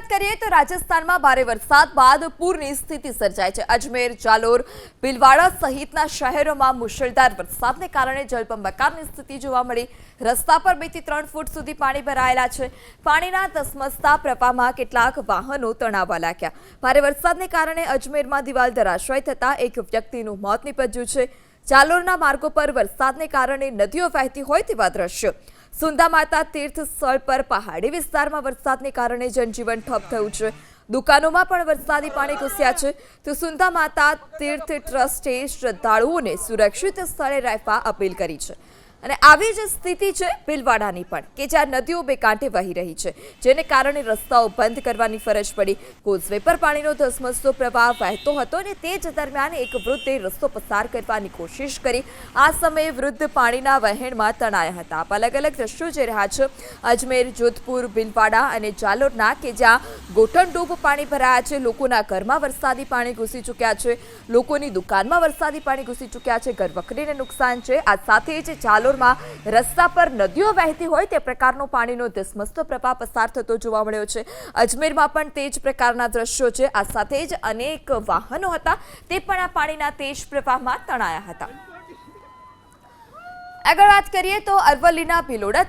વાત કરીએ તો રાજસ્થાનમાં ભારે વરસાદ બાદ પૂરની સ્થિતિ સર્જાઈ છે। અજમેર, જાલોર, ભીલવાડા સહિતના શહેરોમાં મુશળધાર વરસાદને કારણે જળબંબાકારની સ્થિતિ જોવા મળી। રસ્તા પર 2 થી 3 ફૂટ સુધી પાણી ભરાયેલા છે। પાણીના ધસમસતા પ્રવાહમાં કેટલાક વાહનો તણાવવા લાગ્યા। ભારે વરસાદને કારણે અજમેરમાં દિવાલ ધરાશાયી થતા એક વ્યક્તિનું મોત નીપજ્યું છે। જાલોરના માર્ગો પર વરસાદને કારણે નદીઓ વહેતી હોય તેવા દ્રશ્યો। સુંદા માતા તીર્થ સ્થળ પર પહાડી વિસ્તારમાં વરસાદને કારણે જનજીવન ઠપ થયું છે। દુકાનોમાં પણ વરસાદી પાણી ઘૂસ્યા છે। તો સુંદા માતા તીર્થ ટ્રસ્ટે શ્રદ્ધાળુઓને સુરક્ષિત સ્થળે રહેવા અપીલ કરી છે। અને આવી જ સ્થિતિ છે ભીલવાડાની પણ કે જ્યાં નદીઓ બે કાંઠે વહી રહી છે, જેને કારણે રસ્તાઓ બંધ કરવાની ફરજ પડી। કોઝવે પર પાણીનો ધસમસતો પ્રવાહ વહેતો હતો અને તે જ દરમિયાન એક વૃદ્ધે રસ્તો પસાર કરવાની કોશિશ કરી। આ સમયે વૃદ્ધ પાણીના વહેણમાં તણાયા હતા। આપ અલગ અલગ દ્રશ્યો જોઈ રહ્યા છો અજમેર, જોધપુર, ભીલવાડા અને જાલોરના કે જ્યાં ગોઠણડૂબ પાણી ભરાયા છે। લોકોના ઘરમાં વરસાદી પાણી ઘૂસી ચૂક્યા છે। લોકોની દુકાનમાં વરસાદી પાણી ઘૂસી ચૂક્યા છે। ઘરવખરીને નુકસાન છે। આ સાથે જ જાલોર રસ્તા પર નદીઓ વહેતી હોય તે પ્રકારનો પાણીનો ધસમસતો પ્રવાહ પસાર થતો જોવા મળ્યો છે। અજમેરમાં પણ તે જ પ્રકારના દ્રશ્યો છે। આ સાથે જ અનેક વાહનો હતા તે પણ આ પાણીના તેજ પ્રવાહમાં તણાયા હતા। આગળ વાત કરીએ તો અરવલ્લીના ભિલોડા